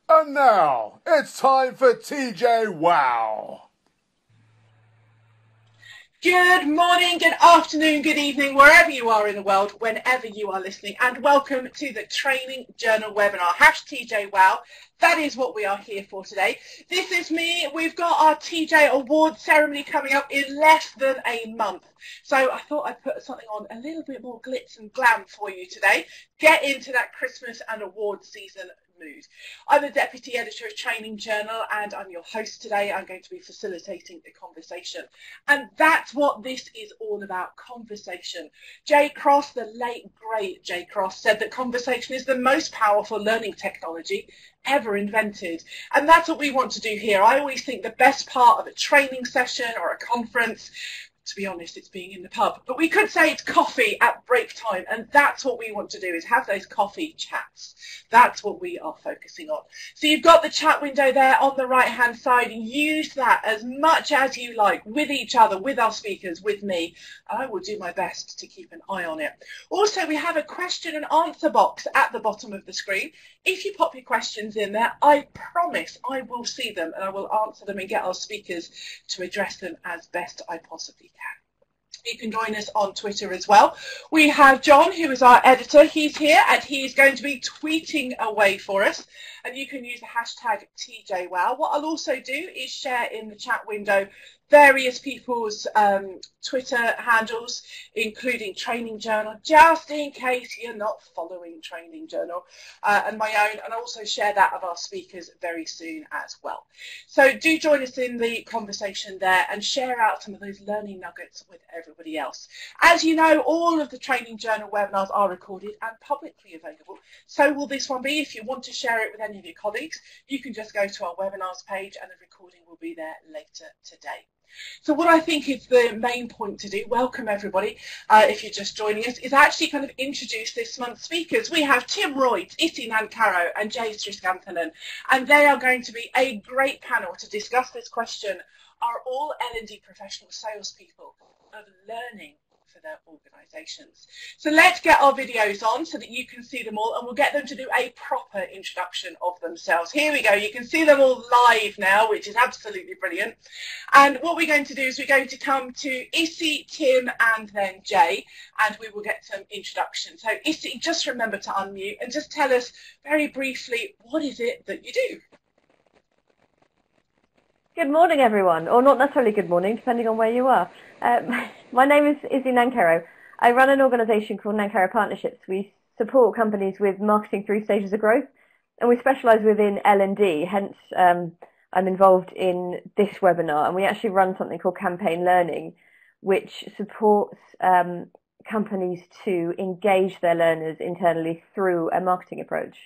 And now, it's time for TJwow. Good morning, good afternoon, good evening, wherever you are in the world, whenever you are listening, and welcome to the Training Journal webinar, #TJwow. That is what we are here for today. This is me. We've got our TJ Award ceremony coming up in less than a month. So I thought I'd put something on a little bit more glitz and glam for you today. Get into that Christmas and award season mood. I'm the Deputy Editor of Training Journal and I'm your host today. I'm going to be facilitating the conversation. And that's what this is all about, conversation. Jay Cross, the late great Jay Cross, said that conversation is the most powerful learning technology ever invented. And that's what we want to do here. I always think the best part of a training session or a conference, to be honest, it's being in the pub. But we could say it's coffee at break time, and that's what we want to do, is have those coffee chats. That's what we are focusing on. So you've got the chat window there on the right-hand side. Use that as much as you like, with each other, with our speakers, with me. I will do my best to keep an eye on it. Also, we have a question and answer box at the bottom of the screen. If you pop your questions in there, I promise I will see them and I will answer them and get our speakers to address them as best I possibly can. You can join us on Twitter as well. We have John, who is our editor. He's here and he's going to be tweeting away for us. And you can use the hashtag TJwow. What I'll also do is share in the chat window various people's Twitter handles, including Training Journal, just in case you're not following Training Journal, and my own, and I'll also share that of our speakers very soon as well. So do join us in the conversation there and share out some of those learning nuggets with everybody else. As you know, all of the Training Journal webinars are recorded and publicly available. So will this one be. If you want to share it with any of your colleagues, you can just go to our webinars page and the recording will be there later today. So what I think is the main point to do, welcome everybody, if you're just joining us, is actually kind of introduce this month's speakers. We have Tim Royds, Issy, Nancarrow and Jay Sriskanthan, and they are going to be a great panel to discuss this question: are all L&D professional salespeople of learning for their organisations? So let's get our videos on so that you can see them all, and we'll get them to do a proper introduction of themselves. Here we go. You can see them all live now, which is absolutely brilliant. And what we're going to do is we're going to come to Issy, Tim, and then Jay, and we will get some introduction. So Issy, just remember to unmute and just tell us very briefly, what is it that you do? Good morning, everyone, or not necessarily good morning, depending on where you are. My name is Issy Nancarrow. I run an organisation called Nancarrow Partnerships. We support companies with marketing through stages of growth, and we specialise within L&D, hence I'm involved in this webinar, and we actually run something called Campaign Learning, which supports companies to engage their learners internally through a marketing approach.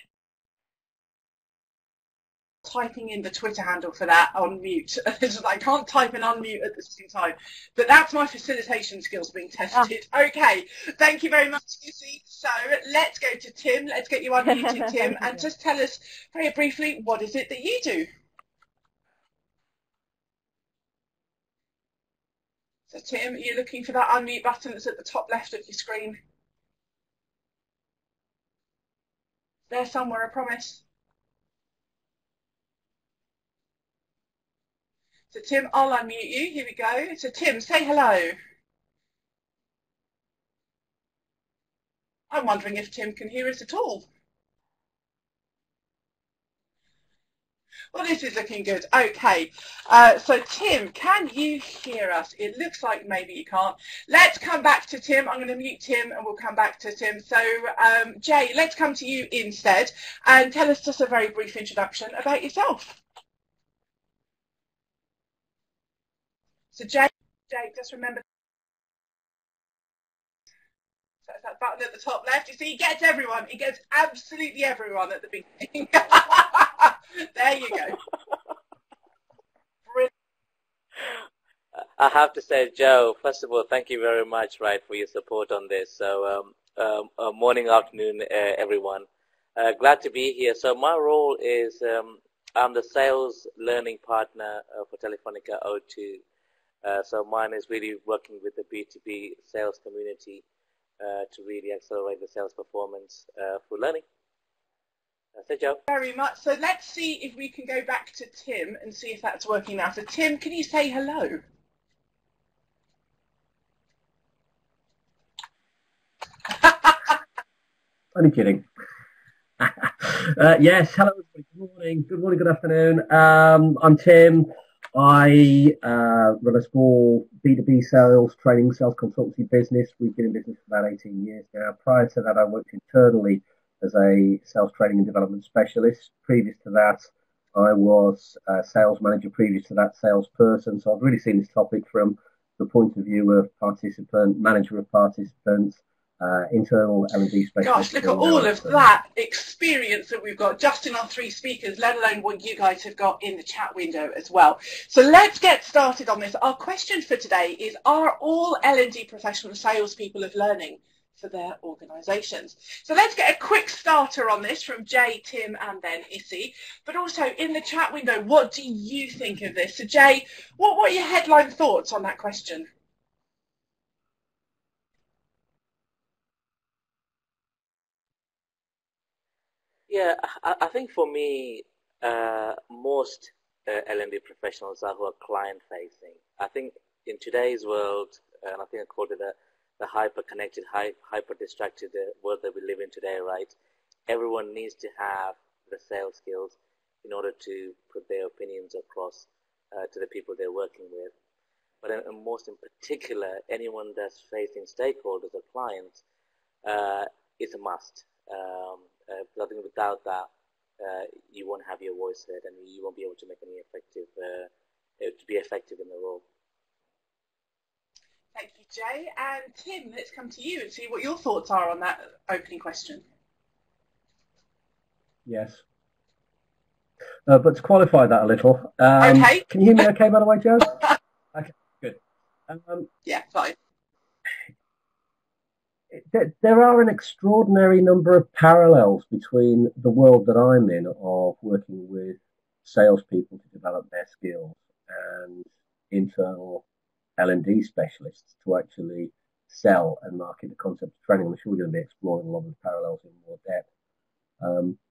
Typing in the Twitter handle for that on mute. I can't type and unmute at the same time, but that's my facilitation skills being tested. Okay, thank you very much, Issy. So let's go to Tim. Let's get you unmuted, Tim, and just tell us very briefly, what is it that you do? So Tim, you're looking for that unmute button that's at the top left of your screen. There somewhere, I promise. So Tim, I'll unmute you. Here we go. So Tim, say hello. I'm wondering if Tim can hear us at all. Well, this is looking good. Okay, so Tim, can you hear us? It looks like maybe you can't. Let's come back to Tim. I'm going to mute Tim and we'll come back to Tim. So Jay, let's come to you instead and tell us just a very brief introduction about yourself. So Jay, just remember that button at the top left. You see, he gets everyone. He gets absolutely everyone at the beginning. There you go. Brilliant. I have to say, Joe, first of all, thank you very much, for your support on this. So, morning, afternoon, everyone. Glad to be here. So my role is I'm the sales learning partner for Telefonica O2. So mine is really working with the B2B sales community to really accelerate the sales performance for learning. That's it, Joe. Very much. So let's see if we can go back to Tim and see if that's working now. So Tim, can you say hello? Only kidding. Yes, hello everybody. Good morning. Good morning, good afternoon. I'm Tim. I run a small B2B sales training, sales consultancy business. We've been in business for about 18 years now. Prior to that, I worked internally as a sales training and development specialist. Previous to that, I was a sales manager. Previous to that, salesperson. So I've really seen this topic from the point of view of participant, manager of participants, internal L&D specialist. Gosh, look at all of that experience that we've got just in our three speakers, let alone what you guys have got in the chat window as well. So let's get started on this. Our question for today is, are all L&D professional salespeople of learning for their organisations? So let's get a quick starter on this from Jay, Tim and then Issy. But also in the chat window, what do you think of this? So Jay, what are your headline thoughts on that question? Yeah, I think for me, most L&D professionals are who are client-facing. I think in today's world, and I think I called it the hyper-connected, hyper-distracted world that we live in today, right? Everyone needs to have the sales skills in order to put their opinions across to the people they're working with. But most in particular, anyone that's facing stakeholders or clients, it's a must. I think without that, you won't have your voice heard, and you won't be able to make any effective in the role. Thank you, Jay. And Tim, let's come to you and see what your thoughts are on that opening question. Yes. But to qualify that a little, okay. Can you hear me okay, by the way, Joe? Okay, good. Yeah, fine. There are an extraordinary number of parallels between the world that I'm in of working with salespeople to develop their skills and internal L&D specialists to actually sell and market the concept of training. I'm sure we're going to be exploring a lot of the parallels in more depth.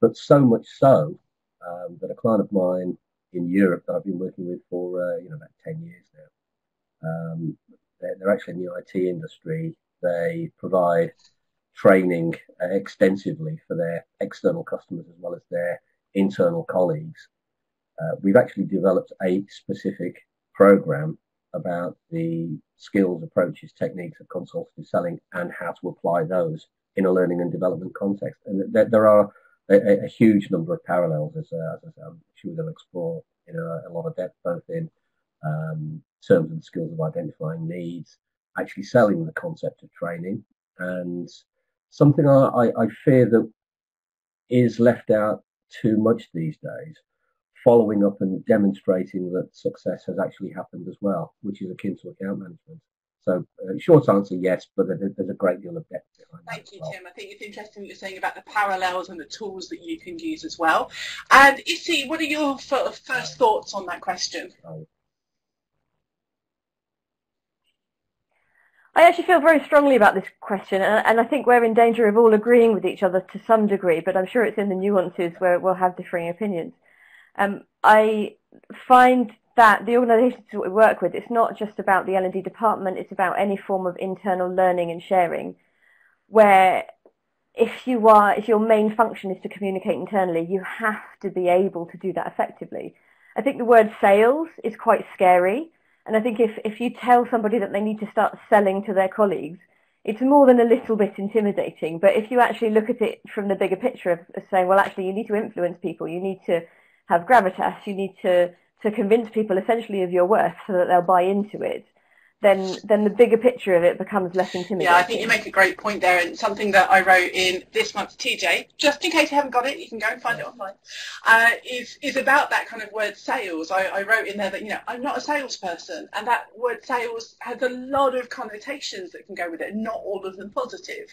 But so much so that a client of mine in Europe that I've been working with for about 10 years now, they're actually in the IT industry. They provide training extensively for their external customers as well as their internal colleagues. We've actually developed a specific program about the skills, approaches, techniques of consultative selling and how to apply those in a learning and development context. And there are a huge number of parallels, as I'm sure we're going to explore in a lot of depth, both in terms of the skills of identifying needs, actually selling the concept of training, and something I fear that is left out too much these days, following up and demonstrating that success has actually happened as well, which is akin to account management. So short answer, yes, but there's a great deal of depth behind that. Thank you, Tim. I think it's interesting what you're saying about the parallels and the tools that you can use as well. And Issy, what are your first thoughts on that question? I actually feel very strongly about this question, and I think we're in danger of all agreeing with each other to some degree, but I'm sure it's in the nuances where we'll have differing opinions. I find that the organisations that we work with, it's not just about the L&D department, it's about any form of internal learning and sharing, where if your main function is to communicate internally, you have to be able to do that effectively. I think the word sales is quite scary. And I think if you tell somebody that they need to start selling to their colleagues, it's more than a little bit intimidating. But if you actually look at it from the bigger picture of saying, well, actually, you need to influence people, you need to have gravitas, you need to convince people essentially of your worth so that they'll buy into it, then the bigger picture of it becomes less intimidating. Yeah, I think you make a great point there, and something that I wrote in this month's TJ, just in case you haven't got it, you can go and find it online, is about that kind of word sales. I wrote in there that, I'm not a salesperson, and that word sales has a lot of connotations that can go with it, not all of them positive.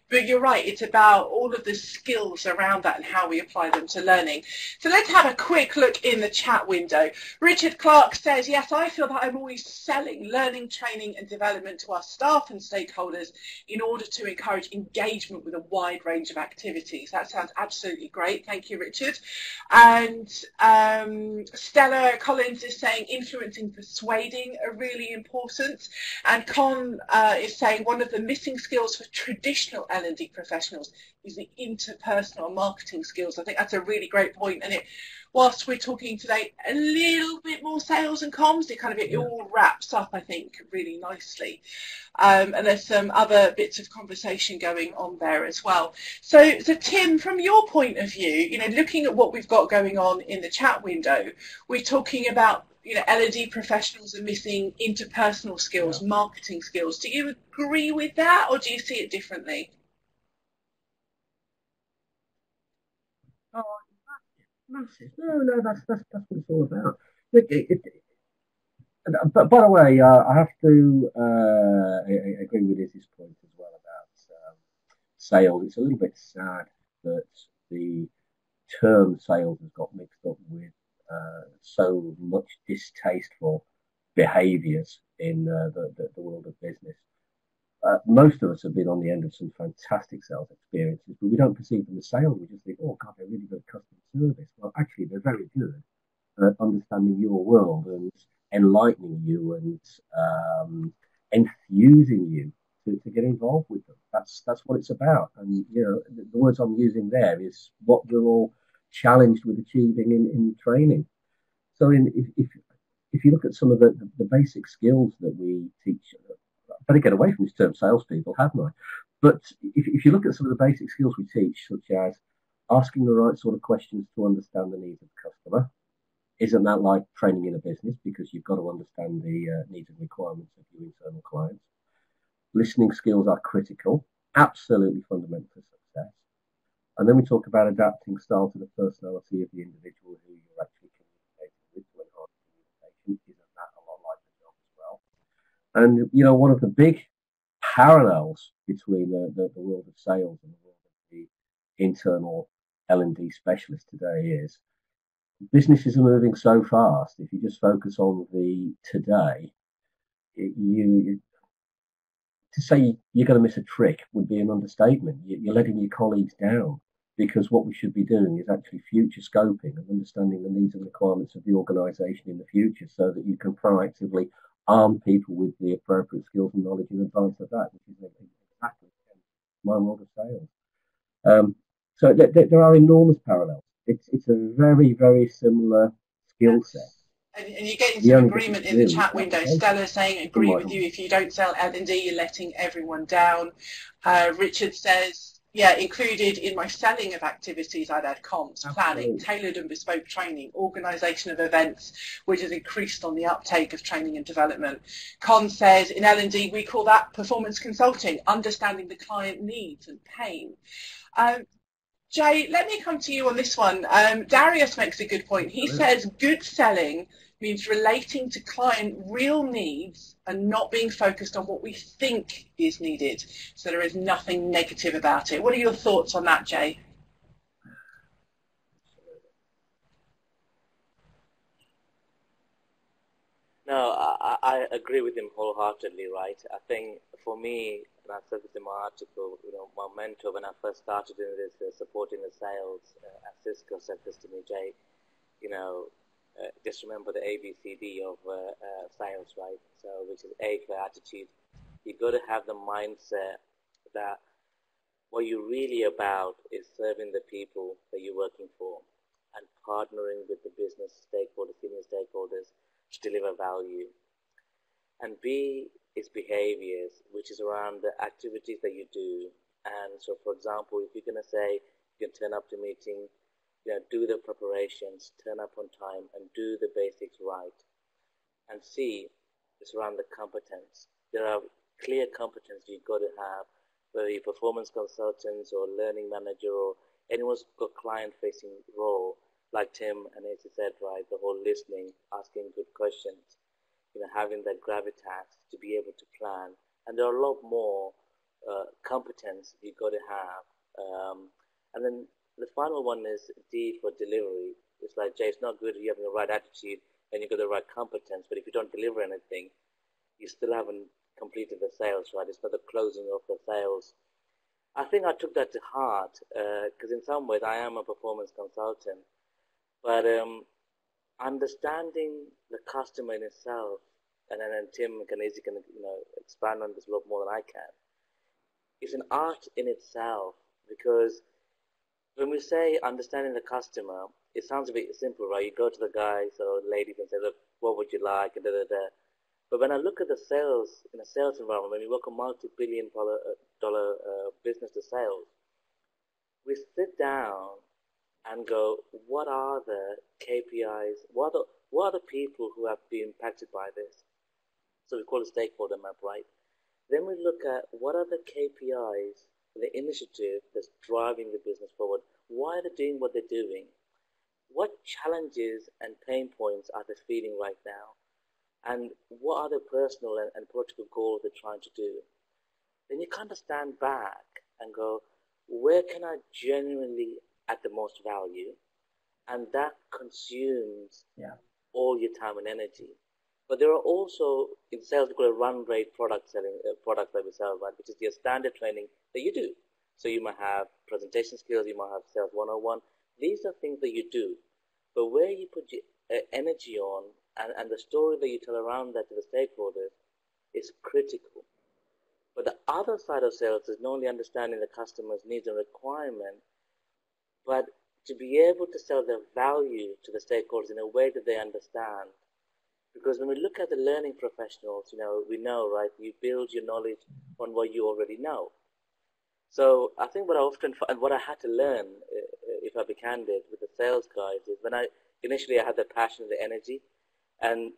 But you're right, it's about all of the skills around that and how we apply them to learning. So let's have a quick look in the chat window. Richard Clark says, yes, I feel that I'm always selling learning, training and development to our staff and stakeholders in order to encourage engagement with a wide range of activities. That sounds absolutely great. Thank you, Richard. And Stella Collins is saying influencing, persuading are really important. And Con is saying one of the missing skills for traditional L&D professionals is the interpersonal marketing skills. I think that's a really great point. And whilst we're talking today a little bit more sales and comms, it all wraps up, I think, really nicely. And there's some other bits of conversation going on there as well. So Tim, from your point of view, looking at what we've got going on in the chat window, we're talking about L&D professionals are missing interpersonal skills, marketing skills. Do you agree with that, or do you see it differently? Oh, massive. No, that's what it's all about. But by the way, I have to agree with Issy's point as well about sales. It's a little bit sad that the term sales has got mixed up with so much distasteful behaviours in the world of business. Most of us have been on the end of some fantastic sales experiences, but we don't perceive them as sales. We just think, oh, God, they're really good at customer service. Well, actually, they're very good at understanding your world and enlightening you and enthusing you to get involved with them. That's what it's about. And, the words I'm using there is what we're all challenged with achieving in training. So if you look at some of the basic skills that we teach, I better get away from this term salespeople, haven't I? But if you look at some of the basic skills we teach, such as asking the right sort of questions to understand the needs of the customer, isn't that like training in a business? Because you've got to understand the needs and requirements of your internal clients. Listening skills are critical, absolutely fundamental to success. And then we talk about adapting style to the personality of the individual who you're actually communicating with to enhance communication. Isn't that a lot like the job as well? And, one of the big parallels between the world of sales and the world of the internal L&D specialist today is businesses are moving so fast. If you just focus on the today, to say you're going to miss a trick would be an understatement. You're letting your colleagues down, because what we should be doing is actually future scoping and understanding the needs and requirements of the organisation in the future, so that you can proactively arm people with the appropriate skills and knowledge in advance of that, which is exactly my world of sales. So there are enormous parallels. It's a very, very similar skill set. And you're getting some agreement in the chat window. Stella saying, agree with you, if you don't sell L&D, you're letting everyone down. Richard says, yeah, included in my selling of activities, I'd add comms, planning, tailored and bespoke training, organisation of events, which has increased on the uptake of training and development. Con says, in L&D, we call that performance consulting, understanding the client needs and pain. Jay, let me come to you on this one. Darius makes a good point. He says good selling means relating to client real needs and not being focused on what we think is needed. So there is nothing negative about it. What are your thoughts on that, Jay? No, I agree with him wholeheartedly, right? I think for me, and I said this in my article, my mentor when I first started in this supporting the sales at Cisco said this to me, Jay, just remember the ABCD of sales, right? So, which is A, for attitude. You've got to have the mindset that what you're really about is serving the people that you're working for and partnering with the business stakeholders, senior stakeholders, to deliver value. And B is behaviors, which is around the activities that you do. And so, for example, if you're going to say you can turn up to meeting, do the preparations, turn up on time, and do the basics right. And C is around the competence. There are clear competence you've got to have, whether you're performance consultants or learning manager or anyone's got client-facing role, like Tim and Issy said, right, the whole listening, asking good questions, having that gravitas to be able to plan. And there are a lot more competence you've got to have. And then the final one is D for delivery. It's like, Jay, it's not good if you have the right attitude and you've got the right competence, but if you don't deliver anything, you still haven't completed the sales, right? It's not the closing of the sales. I think I took that to heart because in some ways I am a performance consultant, but understanding the customer in itself, and then Tim and Issy can expand on this a lot more than I can. It's an art in itself, because when we say understanding the customer, it sounds a bit simple, right? You go to the guys or ladies and say, look, what would you like? And da, da, da. But when I look at the sales, in a sales environment, when you work a multi-billion dollar business to sales, we sit down and go, what are the KPIs? What are the people who have been impacted by this? So we call it Stakeholder Map, right? Then we look at what are the KPIs, the initiative that's driving the business forward. Why are they doing what they're doing? What challenges and pain points are they feeling right now? And what are the personal and political goals they're trying to do? Then you kind of stand back and go, where can I genuinely add the most value? And that consumes all your time and energy. But there are also, in sales, we call it run rate product selling, products that we sell, right, which is your standard training that you do. So you might have presentation skills, you might have sales 101. These are things that you do. But where you put your energy on, and the story that you tell around that to the stakeholders is critical. But the other side of sales is not only understanding the customer's needs and requirements, but to be able to sell their value to the stakeholders in a way that they understand. Because when we look at the learning professionals, we know, right, you build your knowledge on what you already know. So I think what I often find, what I had to learn, if I be candid, with the sales guys, is when initially I had the passion, the energy, and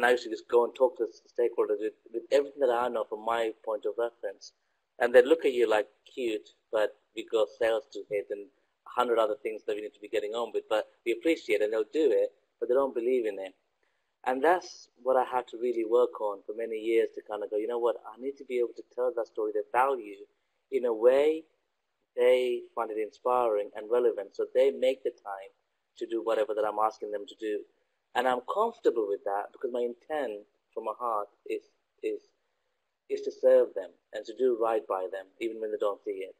I used to just go and talk to stakeholders with everything that I know from my point of reference. And they look at you like, cute, but we got sales to hit and 100 other things that we need to be getting on with, but we appreciate it and they'll do it, but they don't believe in it. And that's what I had to really work on for many years, to kind of go, you know what, I need to be able to tell that story, their value, in a way they find it inspiring and relevant, so they make the time to do whatever that I'm asking them to do. And I'm comfortable with that because my intent from my heart is to serve them and to do right by them, even when they don't see it.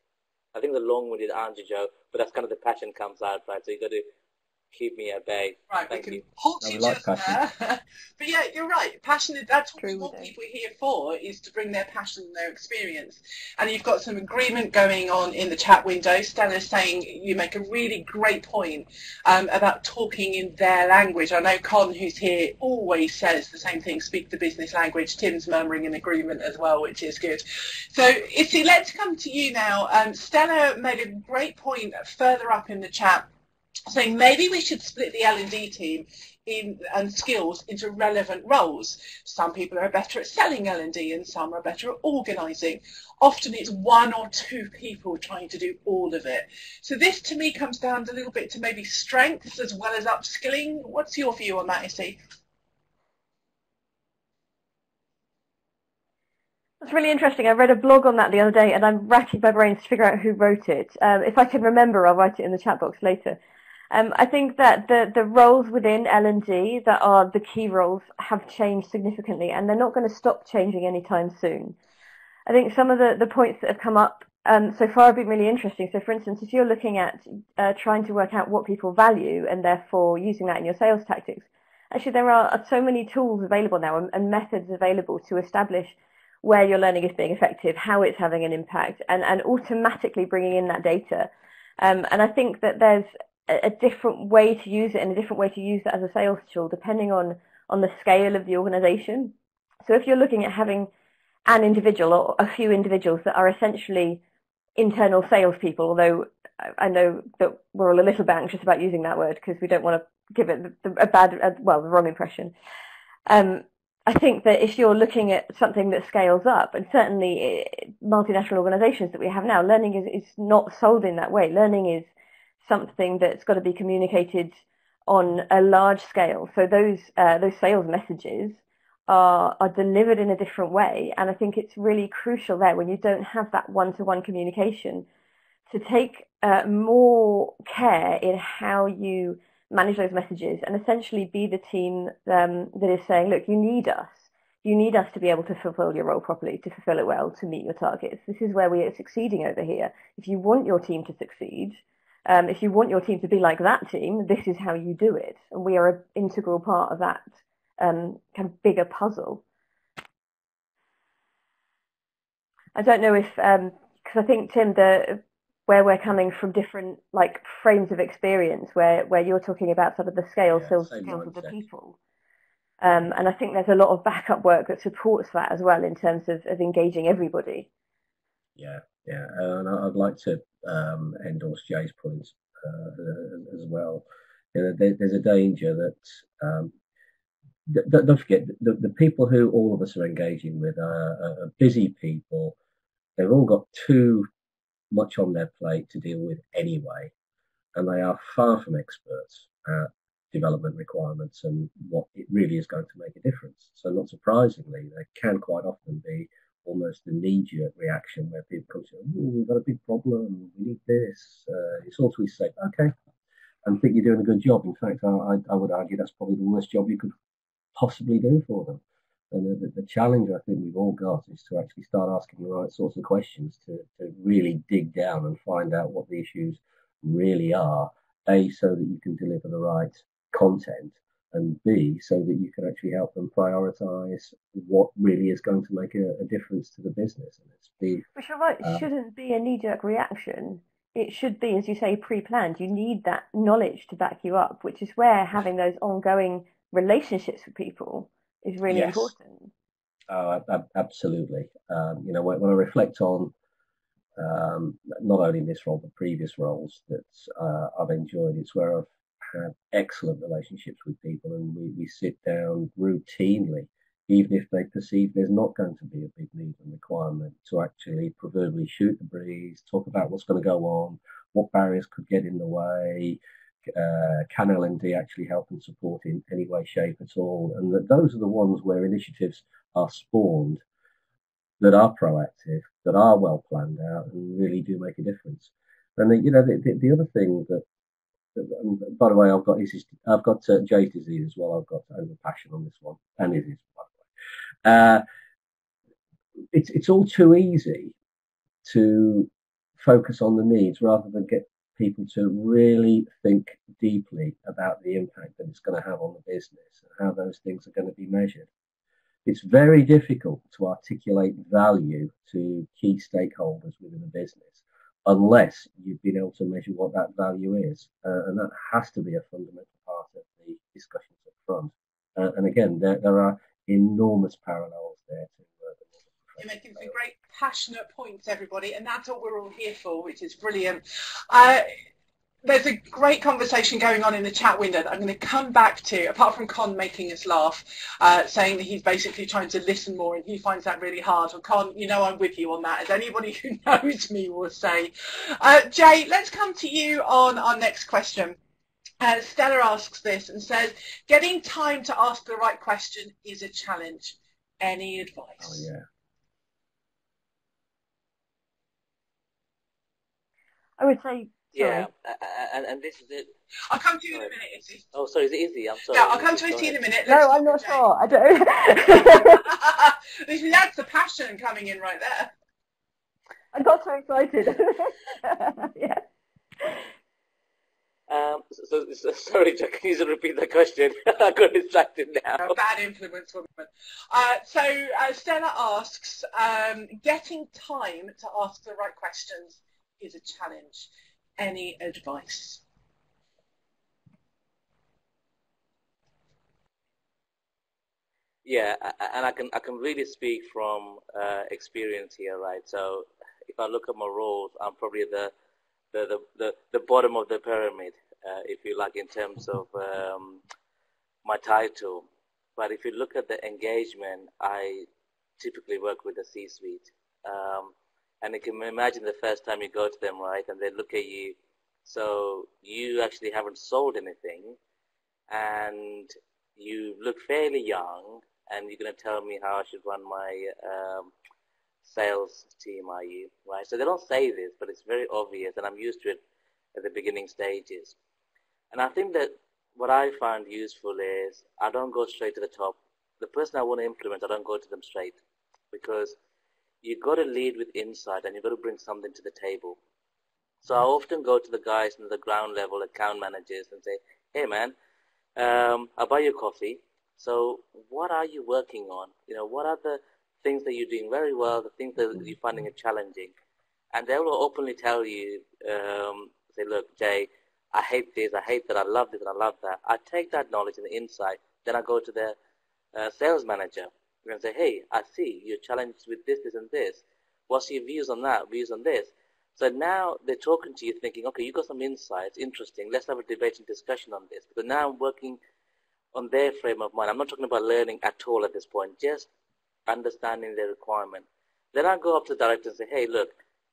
I think the long-winded answer, Joe, but that's kind of the passion comes out, right? So you got to keep me at bay. Right, Thank we you. can hold you like just there. But yeah, you're right. Passionate, that's what people are here for, is to bring their passion and their experience. And you've got some agreement going on in the chat window. Stella's saying you make a really great point about talking in their language. I know Con, who's here, always says the same thing, speak the business language. Tim's murmuring in agreement as well, which is good. So, Issy, let's come to you now. Stella made a great point further up in the chat, saying maybe we should split the L&D team and skills into relevant roles. Some people are better at selling L&D and some are better at organising. Often it's one or two people trying to do all of it. So this to me comes down a little bit to maybe strengths as well as upskilling. What's your view on that, Issy? That's really interesting. I read a blog on that the other day and I'm racking my brains to figure out who wrote it. If I can remember, I'll write it in the chat box later. I think that the roles within L&D that are the key roles have changed significantly, and they're not going to stop changing anytime soon. I think some of the points that have come up so far have been really interesting. So, for instance, if you're looking at trying to work out what people value and therefore using that in your sales tactics, actually there are so many tools available now and methods available to establish where your learning is being effective, how it's having an impact, and automatically bringing in that data. And I think that there's a different way to use it and a different way to use that as a sales tool depending on the scale of the organization. So if you're looking at having an individual or a few individuals that are essentially internal salespeople, although I know that we're all a little bit anxious about using that word because we don't want to give it the wrong impression. I think that if you're looking at something that scales up, and certainly multinational organizations that we have now, learning is not sold in that way. Learning is something that's got to be communicated on a large scale. So those sales messages are delivered in a different way. And I think it's really crucial there when you don't have that one-to-one communication to take more care in how you manage those messages and essentially be the team that is saying, look, you need us. You need us to be able to fulfill your role properly, to fulfill it well, to meet your targets. This is where we are succeeding over here. If you want your team to succeed, if you want your team to be like that team, this is how you do it. And we are an integral part of that kind of bigger puzzle. I don't know if, because I think, Tim, where we're coming from different like frames of experience, where you're talking about sort of the skills of the people. And I think there's a lot of backup work that supports that as well in terms of engaging everybody. Yeah, and I'd like to endorse Jay's points as well. There's a danger that don't forget the people who all of us are engaging with are busy people. They've all got too much on their plate to deal with anyway, and they are far from experts at development requirements and what it really is going to make a difference. So not surprisingly, there can quite often be almost a knee-jerk reaction where people come to, oh, we've got a big problem, we need this. It's all to say, okay, and think you're doing a good job. In fact, I would argue that's probably the worst job you could possibly do for them. And the challenge I think we've all got is to actually start asking the right sorts of questions to really dig down and find out what the issues really are, A, so that you can deliver the right content, and B, so that you can actually help them prioritize what really is going to make a difference to the business. And it's which you're right, shouldn't be a knee-jerk reaction. It should be, as you say, pre-planned. You need that knowledge to back you up, which is where having those ongoing relationships with people is really important. Oh, absolutely. When I reflect on not only this role but previous roles that I've enjoyed, it's where I've had excellent relationships with people, and we sit down routinely, even if they perceive there's not going to be a big need and requirement, to actually proverbially shoot the breeze, talk about what's going to go on, what barriers could get in the way, can L&D actually help and support in any way, shape at all, and that those are the ones where initiatives are spawned that are proactive, that are well planned out, and really do make a difference. And the other thing that, by the way, I've got Jay's disease as well. I've got overpassion on this one, and it is, by the way. It's all too easy to focus on the needs rather than get people to really think deeply about the impact that it's going to have on the business and how those things are going to be measured. It's very difficult to articulate value to key stakeholders within a business unless you've been able to measure what that value is. And that has to be a fundamental part of the discussions up front. And again, there are enormous parallels there to you're making some great passionate points, everybody, and that's what we're all here for, which is brilliant. There's a great conversation going on in the chat window that I'm going to come back to, apart from Con making us laugh, saying that he's basically trying to listen more and he finds that really hard. Well, Con, I'm with you on that, as anybody who knows me will say. Jay, let's come to you on our next question. Stella asks this and says, getting time to ask the right question is a challenge. Any advice? Oh, yeah. I would say, yeah, and this is it. I'll come to you in a minute, Issy. Oh, sorry, is it Issy? I'm sorry. Yeah, I'll come to Issy in a minute. No, I'm not sure. I don't. That's the passion coming in right there. I got so excited. Yeah. So sorry, Jack, can you repeat the question? I got distracted now. A bad influence woman. So Stella asks, getting time to ask the right questions is a challenge. Any advice? Yeah, and I can really speak from experience here, right? So if I look at my roles, I'm probably the bottom of the pyramid, if you like, in terms of my title. But if you look at the engagement, I typically work with the C-suite. And you can imagine the first time you go to them, right, and they look at you. So you actually haven't sold anything, and you look fairly young, and you're going to tell me how I should run my sales team, are you? Right? So they don't say this, but it's very obvious, and I'm used to it at the beginning stages. And I think that what I find useful is I don't go straight to the top. The person I want to implement, I don't go to them straight, because you've got to lead with insight and you've got to bring something to the table. So I often go to the guys in the ground level, account managers, and say, hey man, I'll buy you coffee. So what are you working on? You know, what are the things that you're doing very well, the things that you're finding it challenging? And they will openly tell you, say, look, Jay, I hate this, I hate that, I love this, and I love that. I take that knowledge and the insight, then I go to the sales manager and say, hey, I see you're challenged with this, this, and this. What's your views on that, views on this? So now they're talking to you thinking, okay, you got some insights, interesting, let's have a debate and discussion on this. Because now I'm working on their frame of mind. I'm not talking about learning at all at this point, just understanding their requirement. Then I go up to the director and say, hey, look,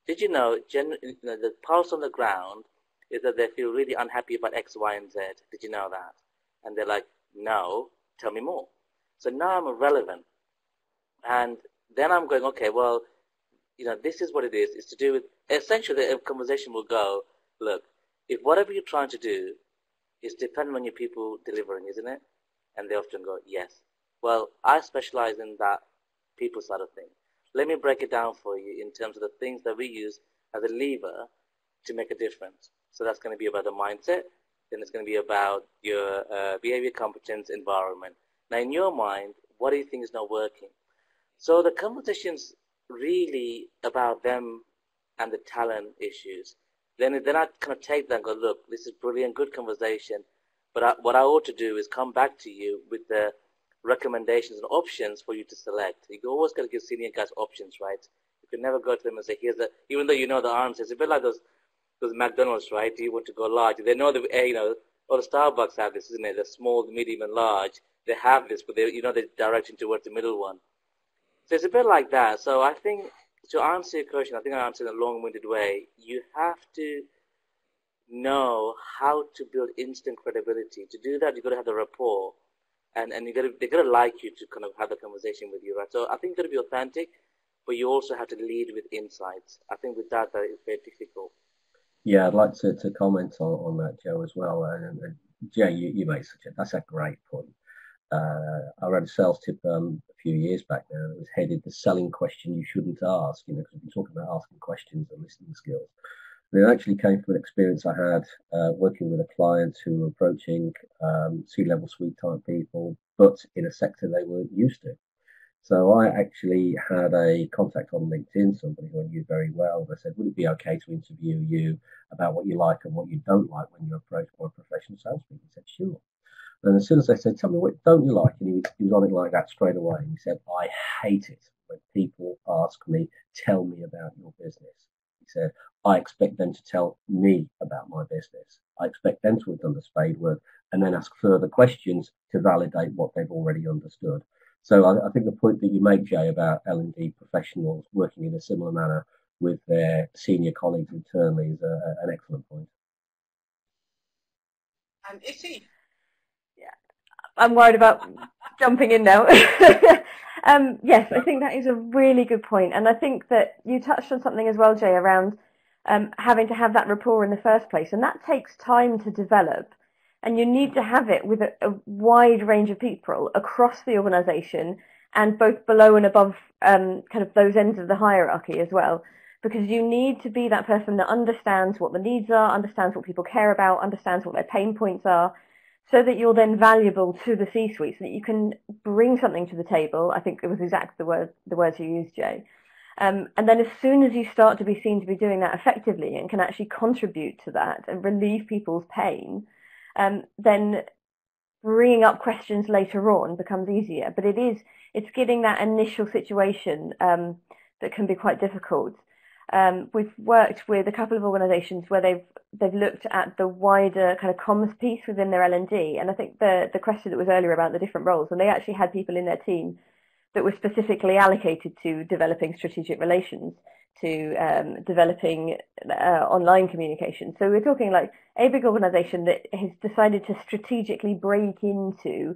did you know, the pulse on the ground is that they feel really unhappy about X, Y, and Z. Did you know that? And they're like, no, tell me more. So now I'm irrelevant. And then I'm going, okay, well, you know, this is what it is. It's to do with, essentially the conversation will go, look, if whatever you're trying to do is dependent on your people delivering, isn't it? And they often go, yes. Well, I specialize in that people side of things. Let me break it down for you in terms of the things that we use as a lever to make a difference. So that's going to be about the mindset. Then it's going to be about your behavior, competence, environment. Now, in your mind, what do you think is not working? So the conversation's really about them and the talent issues. Then I kind of take that and go, look, this is brilliant, good conversation, but what I ought to do is come back to you with the recommendations and options for you to select. You always got to give senior guys options, right? You can never go to them and say, here's the, even though you know the answer. It's a bit like those McDonald's, right? Do you want to go large? They know that, you know, all the Starbucks have this, isn't it? The small, the medium, and large. They have this, but they, you know, they're directing towards the middle one. So it's a bit like that. So I think, to answer your question, I think I answered in a long-winded way. You have to know how to build instant credibility. To do that, you've got to have the rapport, and they've got to like you to kind of have the conversation with you, right? So I think you've got to be authentic, but you also have to lead with insights. I think with that it's very difficult. Yeah, I'd like to comment on that, Joe, as well. And Jay, you made that's a great point. I read a sales tip a few years back now that was headed "The Selling Question You Shouldn't Ask," you know, because we've been talking about asking questions and listening skills. And it actually came from an experience I had working with a client who were approaching C-level suite type people, but in a sector they weren't used to. So I actually had a contact on LinkedIn, somebody who I knew very well, and I said, would it be okay to interview you about what you like and what you don't like when you're approached by a professional salesperson? He said, sure. And as soon as I said, tell me, what don't you like? And he was on it like that straight away. And he said, I hate it when people ask me, tell me about your business. He said, I expect them to tell me about my business. I expect them to have done the spade work and then ask further questions to validate what they've already understood. So I think the point that you make, Jay, about L&D professionals working in a similar manner with their senior colleagues internally is an excellent point. And Issy? I'm worried about jumping in now. Yes, I think that is a really good point. And I think that you touched on something as well, Jay, around having to have that rapport in the first place. And that takes time to develop. And you need to have it with a wide range of people across the organisation and both below and above kind of those ends of the hierarchy as well. Because you need to be that person that understands what the needs are, understands what people care about, understands what their pain points are, so that you're then valuable to the C-suite, so that you can bring something to the table. I think it was exactly the words you used, Jay. And then as soon as you start to be seen to be doing that effectively and can actually contribute to that and relieve people's pain, then bringing up questions later on becomes easier. But it's getting that initial situation that can be quite difficult. We've worked with a couple of organisations where they've looked at the wider kind of comms piece within their L&D, and I think the question that was earlier about the different roles, and they actually had people in their team that were specifically allocated to developing strategic relations, to developing online communication. So we're talking like a big organisation that has decided to strategically break into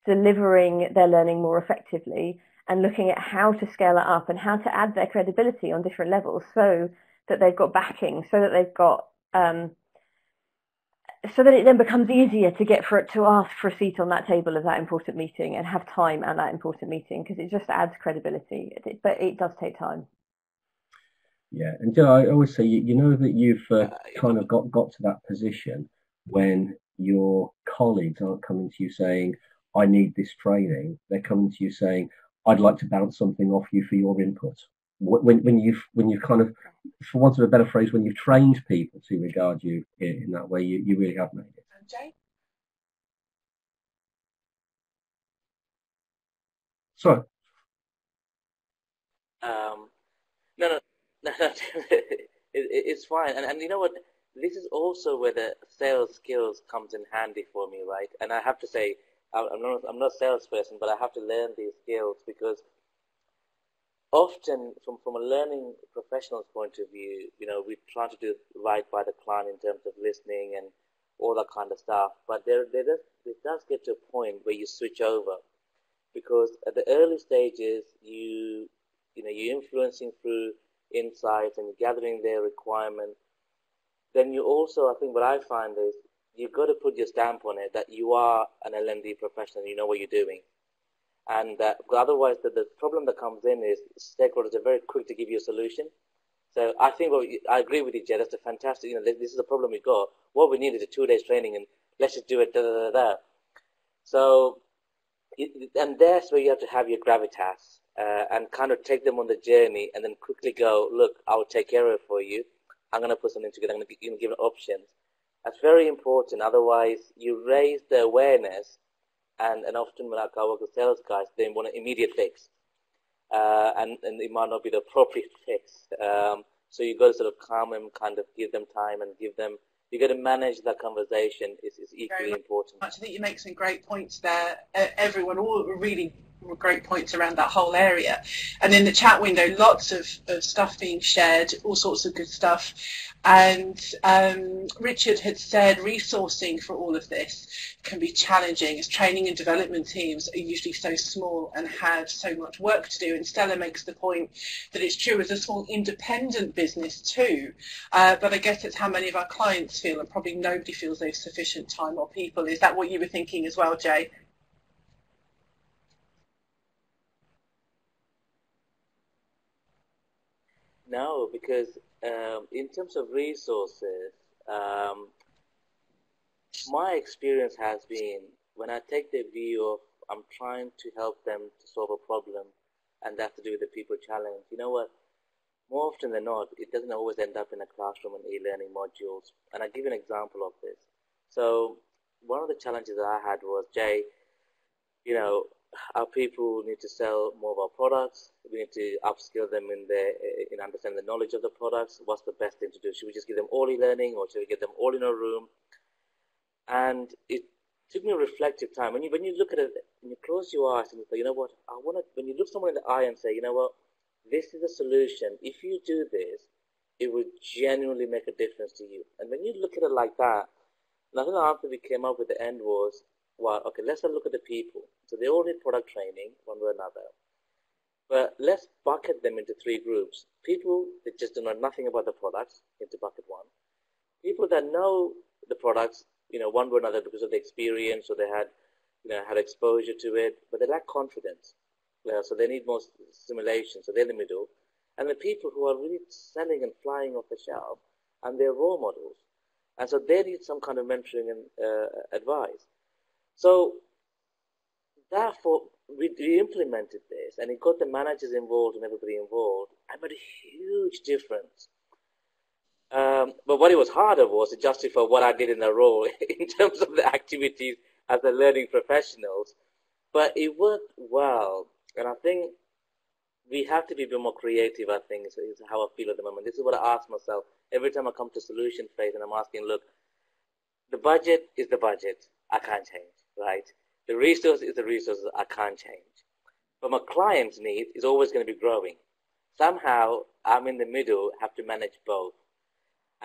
delivering their learning more effectively and looking at how to scale it up and how to add their credibility on different levels so that they've got backing, so that they've got so that it then becomes easier to to ask for a seat on that table of that important meeting and have time at that important meeting, because it just adds credibility. But it does take time. Yeah, and I always say, you know that you've kind of got to that position when your colleagues aren't coming to you saying, I need this training. They're coming to you saying, I'd like to bounce something off you for your input. When you've kind of, for want of a better phrase, when you've trained people to regard you in that way, you really have made it. Jay? Sorry. No. It's fine. And you know what? This is also where the sales skills comes in handy for me, right? And I have to say, I'm not a salesperson, but I have to learn these skills because often, from a learning professional's point of view, we try to do right by the client in terms of listening and all that kind of stuff. But it does get to a point where you switch over, because at the early stages, you're influencing through insights and gathering their requirements. Then you also, I think what I find is you've got to put your stamp on it that you are an L&D professional, you know what you're doing. And otherwise, the problem that comes in is stakeholders are very quick to give you a solution. So I think I agree with you, Jed. That's a fantastic. This is a problem we got. What we need is a 2 days training, and let's just do it. So, and that's where you have to have your gravitas and kind of take them on the journey, and then quickly go, look, I'll take care of it for you. I'm going to put something together. I'm going to give options. That's very important. Otherwise, you raise the awareness. And often when I work with sales guys, they want an immediate fix. And it might not be the appropriate fix. So you've got to sort of calm them, kind of give them time and you've got to manage that conversation is equally important. I think you make some great points there. Everyone, all really great points around that whole area. And in the chat window, lots of stuff being shared, all sorts of good stuff. And Richard had said resourcing for all of this can be challenging, as training and development teams are usually so small and have so much work to do. And Stella makes the point that it's true as a small independent business too. But I guess it's how many of our clients feel, and probably nobody feels there's sufficient time or people. Is that what you were thinking as well, Jay? No, because in terms of resources, my experience has been when I take the view of I'm trying to help them to solve a problem, and that's to do with the people challenge. You know what? More often than not, it doesn't always end up in a classroom and e-learning modules. And I'll give you an example of this. So one of the challenges that I had was, Jay, our people need to sell more of our products. We need to upskill them in understanding the knowledge of the products. What's the best thing to do? Should we just give them all e-learning, or should we get them all in a room? And it took me a reflective time. When you look at it, and you close your eyes and you say, you know what, when you look someone in the eye and say, you know what, this is a solution. If you do this, it would genuinely make a difference to you. And when you look at it like that, and I think the answer we came up with at the end was, well, okay, let's have a look at the people. So they all need product training, one way or another. But let's bucket them into 3 groups. People that just don't know nothing about the products, into bucket 1. People that know the products, one way or another because of the experience, or they had exposure to it, but they lack confidence. So they need more stimulation, so they're in the middle. And the people who are really selling and flying off the shelf, and they're role models. And so they need some kind of mentoring and advice. So therefore, we implemented this, and it got the managers involved and everybody involved, and made a huge difference. But what it was harder was to justify what I did in the role in terms of the activities as the learning professionals. But it worked well, and I think we have to be a bit more creative, I think, is how I feel at the moment. This is what I ask myself every time I come to solution phase, and I'm asking, look, the budget is the budget. I can't change, right? The resource is the resources I can't change. But my client's need is always going to be growing. Somehow, I'm in the middle, have to manage both.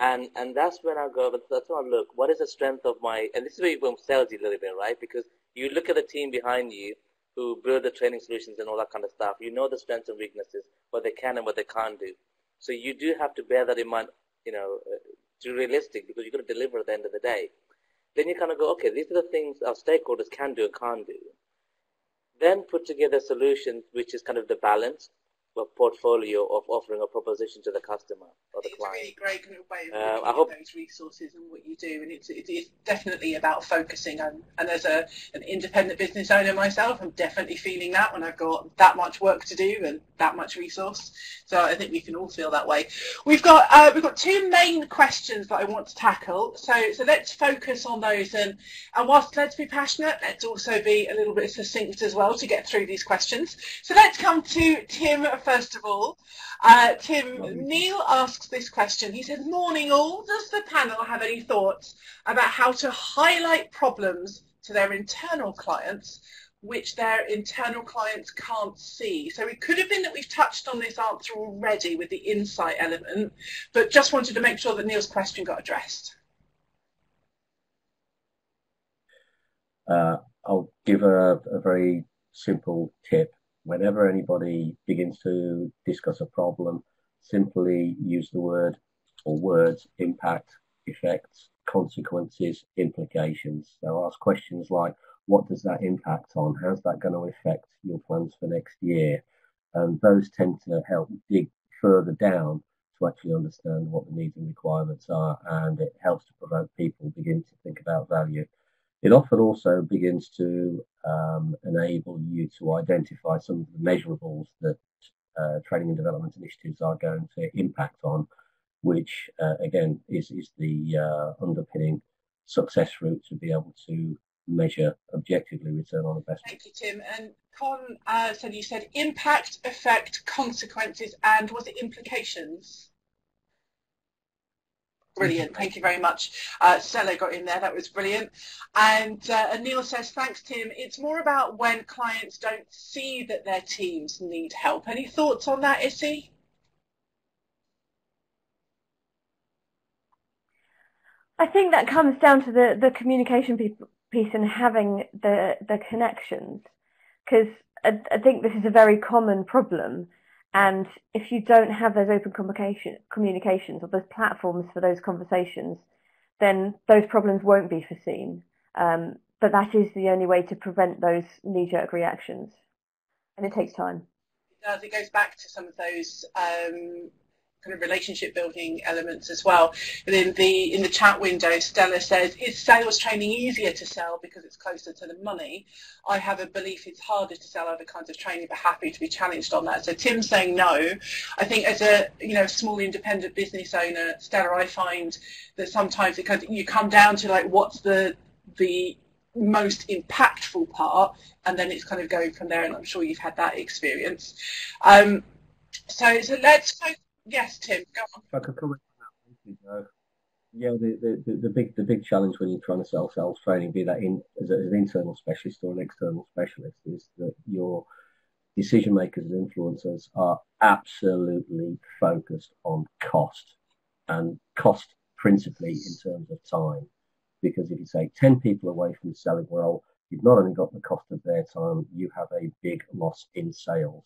And that's when I go, but that's when I look, what is the strength of my, and this is where you go salesy a little bit, right? Because you look at the team behind you who build the training solutions and all that kind of stuff. You know the strengths and weaknesses, what they can and what they can't do. So you do have to bear that in mind, to be realistic, because you're going to deliver at the end of the day. Then you kind of go, okay, these are the things our stakeholders can do and can't do. Then put together solutions, which is kind of the balance, a portfolio of offering a proposition to the customer or the client. It's a really great kind of way of looking at those resources and what you do, and it's definitely about focusing. And as an independent business owner myself, I'm definitely feeling that when I've got that much work to do and that much resource. So I think we can all feel that way. We've got two main questions that I want to tackle. So let's focus on those, and whilst let's be passionate, let's also be a little bit succinct as well to get through these questions. So let's come to Tim first of all. Tim, Neil asks this question. He says, morning all, does the panel have any thoughts about how to highlight problems to their internal clients which their internal clients can't see? So it could have been that we've touched on this answer already with the insight element, but just wanted to make sure that Neil's question got addressed. I'll give a very simple tip. Whenever anybody begins to discuss a problem, simply use the word or words impact, effects, consequences, implications. So ask questions like, what does that impact on? How's that going to affect your plans for next year? And those tend to help dig further down to actually understand what the needs and requirements are, and it helps to provoke people begin to think about value. It often also begins to enable you to identify some of the measurables that training and development initiatives are going to impact on, which again is the underpinning success route to be able to measure objectively return on investment. Thank you, Tim. And Con said, you said impact, effect, consequences, and was it implications? Brilliant, thank you very much. Stella got in there, that was brilliant. And Neil says, thanks Tim, it's more about when clients don't see that their teams need help. Any thoughts on that, Issy? I think that comes down to the communication piece and having the connections, because I think this is a very common problem. And if you don't have those open communications or those platforms for those conversations, then those problems won't be foreseen. But that is the only way to prevent those knee-jerk reactions. And it takes time. It does. It goes back to some of those kind of relationship building elements as well. And in the chat window, Stella says, is sales training easier to sell because it's closer to the money? I have a belief it's harder to sell other kinds of training, but happy to be challenged on that. So Tim's saying no. I think as a small independent business owner, Stella, I find that sometimes you come down to like what's the most impactful part, and then it's kind of going from there, and I'm sure you've had that experience. So let's go. Yes, Tim, go on. If I could comment on that, yeah, the big challenge when you're trying to sell sales training, be that as an internal specialist or an external specialist, is that your decision makers and influencers are absolutely focused on cost, and cost principally in terms of time. Because if you say 10 people away from the selling role, you've not only got the cost of their time, you have a big loss in sales.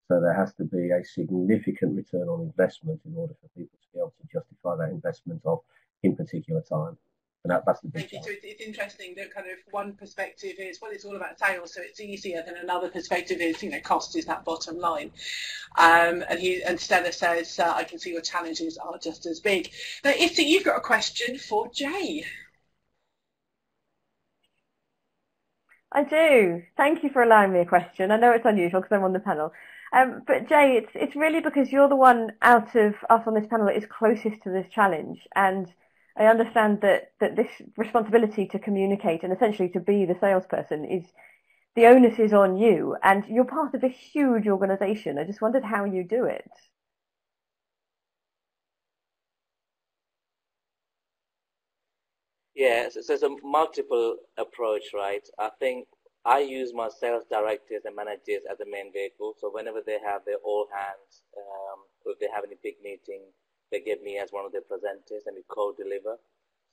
So there has to be a significant return on investment in order for people to be able to justify that investment in particular time. And that's the big challenge. So it's interesting that kind of one perspective is, well, it's all about sales, so it's easier, than another perspective is, cost is that bottom line. And Stella says, I can see your challenges are just as big. Now, Issy, you've got a question for Jay. I do. Thank you for allowing me a question. I know it's unusual because I'm on the panel. But Jay, it's really because you're the one out of us on this panel that is closest to this challenge. And I understand that this responsibility to communicate and essentially to be the salesperson the onus is on you. And you're part of a huge organisation. I just wondered how you do it. Yeah, so it's a multiple approach, right? I think I use my sales directors and managers as the main vehicle. So whenever they have their all hands, or if they have any big meeting, they get me as one of their presenters and we co-deliver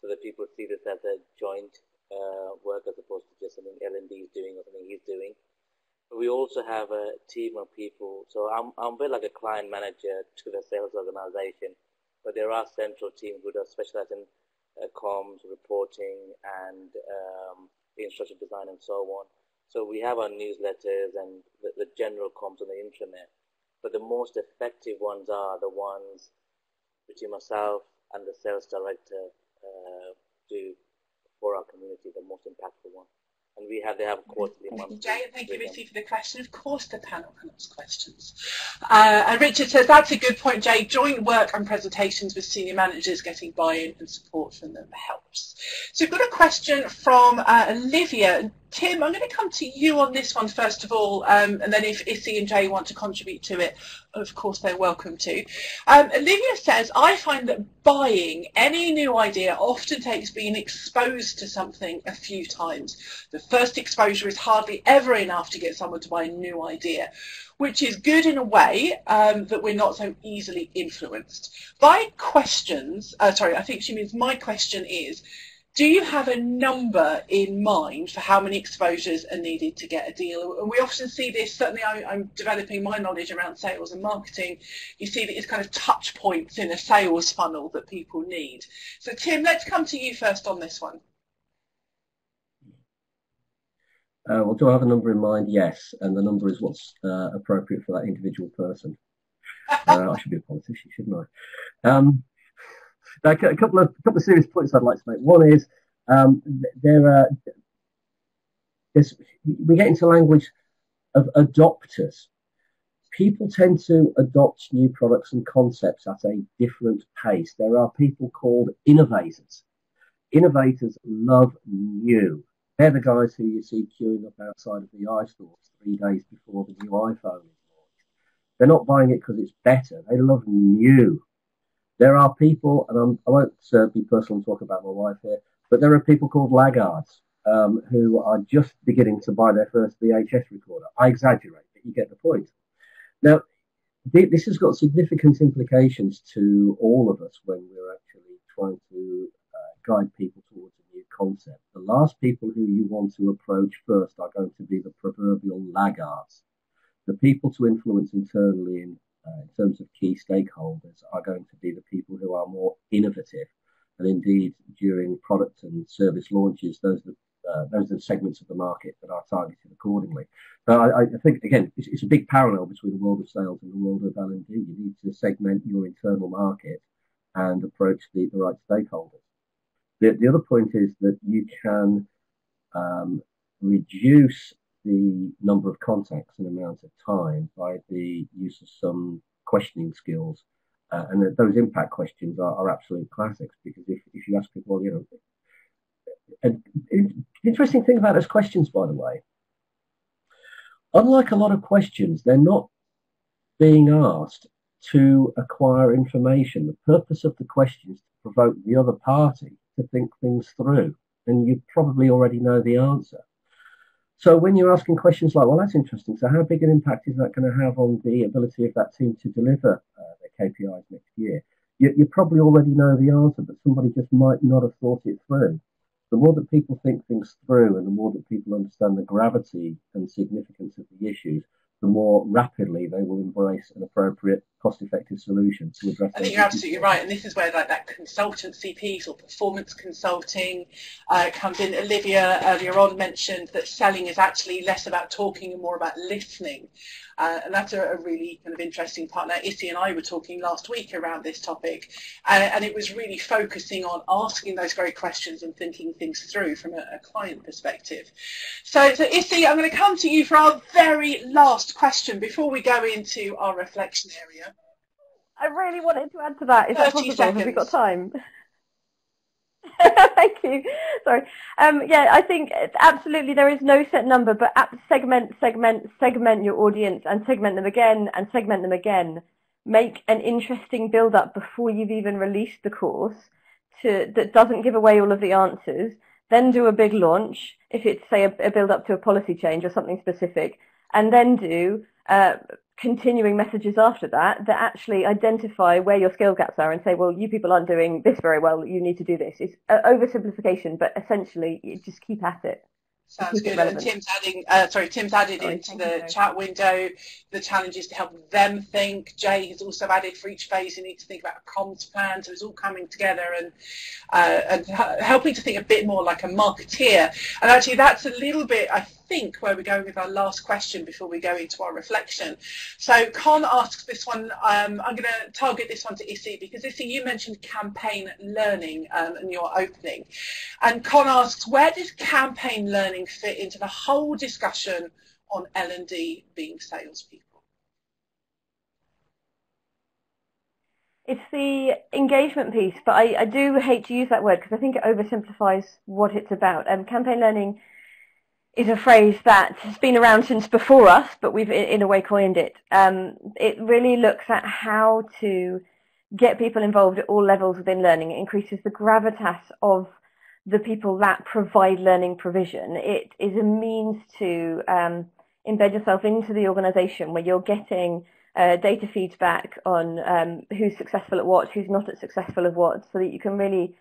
so that people see this as a joint work as opposed to just something L&D is doing or something he's doing. But we also have a team of people. So I'm a bit like a client manager to the sales organization, but there are central teams who specialize in comms, reporting, and infrastructure design and so on. So we have our newsletters and the general comms on the intranet. But the most effective ones are the ones between myself and the sales director do for our community, the most impactful one. And they have quarterly monthly. Jay, and thank you, Issy, for the question. Of course, the panel can ask questions. And Richard says, that's a good point, Jay. Joint work and presentations with senior managers, getting buy-in and support from them helps. So we've got a question from Olivia. Tim, I'm going to come to you on this one first of all, and then if Issy and Jay want to contribute to it, of course they're welcome to. Olivia says, I find that buying any new idea often takes being exposed to something a few times. The first exposure is hardly ever enough to get someone to buy a new idea, which is good in a way that we're not so easily influenced. My question is, do you have a number in mind for how many exposures are needed to get a deal? And we often see this, certainly I'm developing my knowledge around sales and marketing, you see that it's kind of touch points in a sales funnel that people need. So Tim, let's come to you first on this one. Well, do I have a number in mind? Yes, and the number is what's appropriate for that individual person. I should be a politician, shouldn't I? A couple of serious points I'd like to make. One is we get into language of adopters. People tend to adopt new products and concepts at a different pace. There are people called innovators. Innovators love new. They're the guys who you see queuing up outside of the iStores 3 days before the new iPhone is launched. They're not buying it because it's better. They love new. There are people, and I won't be personal and talk about my wife here, but there are people called laggards who are just beginning to buy their first VHS recorder. I exaggerate, but you get the point. Now, this has got significant implications to all of us when we're actually trying to guide people towards a new concept. The last people who you want to approach first are going to be the proverbial laggards. The people to influence internally in terms of key stakeholders are going to be the people who are more innovative. And indeed, during product and service launches, those are the segments of the market that are targeted accordingly. So I think, again, it's a big parallel between the world of sales and the world of L&D. You need to segment your internal market and approach the right stakeholders. The other point is that you can reduce the number of contacts and amount of time by the use of some questioning skills. And those impact questions are absolute classics, because if you ask people, an interesting thing about those questions, by the way, unlike a lot of questions, they're not being asked to acquire information. The purpose of the question is to provoke the other party to think things through, and you probably already know the answer. So when you're asking questions like, well, that's interesting, so how big an impact is that going to have on the ability of that team to deliver their KPIs next year? You probably already know the answer, but somebody just might not have thought it through. The more that people think things through and the more that people understand the gravity and significance of the issues, the more rapidly they will embrace an appropriate cost-effective solution to address. I think you're absolutely right, and this is where that consultancy piece or performance consulting comes in. Olivia earlier on mentioned that selling is actually less about talking and more about listening, and that's a really kind of interesting part. Now, Issy and I were talking last week around this topic, and it was really focusing on asking those very questions and thinking things through from a client perspective. So Issy, I'm going to come to you for our very last question before we go into our reflection area. I really wanted to add to that. Is that possible? Seconds. Have we got time? Thank you. Sorry. Yeah, I think absolutely there is no set number, but segment your audience and segment them again and segment them again. Make an interesting build-up before you've even released the course that doesn't give away all of the answers. Then do a big launch, if it's, say, a build-up to a policy change or something specific, and then do continuing messages after that that actually identify where your skill gaps are and say, well, you people aren't doing this very well, you need to do this. It's oversimplification, but essentially you just keep at it. Sounds good. And Tim's added into the chat window the challenges to help them think. Jay has also added for each phase you need to think about a comms plan. So it's all coming together and helping to think a bit more like a marketeer. And actually that's a little bit, I think, where we're going with our last question before we go into our reflection. So Con asks this one, I'm going to target this one to Issy, because Issy, you mentioned campaign learning in your opening. And Con asks, where does campaign learning fit into the whole discussion on L&D being salespeople? It's the engagement piece, but I do hate to use that word because I think it oversimplifies what it's about. Campaign learning is a phrase that has been around since before us, but we've in a way coined it. It really looks at how to get people involved at all levels within learning. It increases the gravitas of the people that provide learning provision. It is a means to embed yourself into the organisation where you're getting data feedback on who's successful at what, who's not as successful at what, so that you can really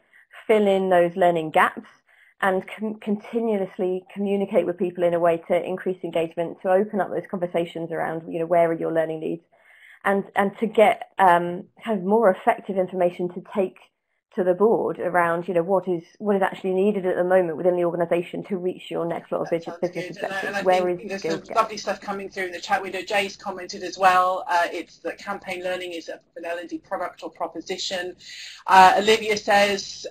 fill in those learning gaps and continuously communicate with people in a way to increase engagement, to open up those conversations around, where are your learning needs, and to get kind of more effective information to take to the board around, what is actually needed at the moment within the organisation to reach your next lot of business objectives. And I think there's some lovely stuff coming through in the chat window. Jay's commented as well. It's that campaign learning is an L&D product or proposition. Olivia says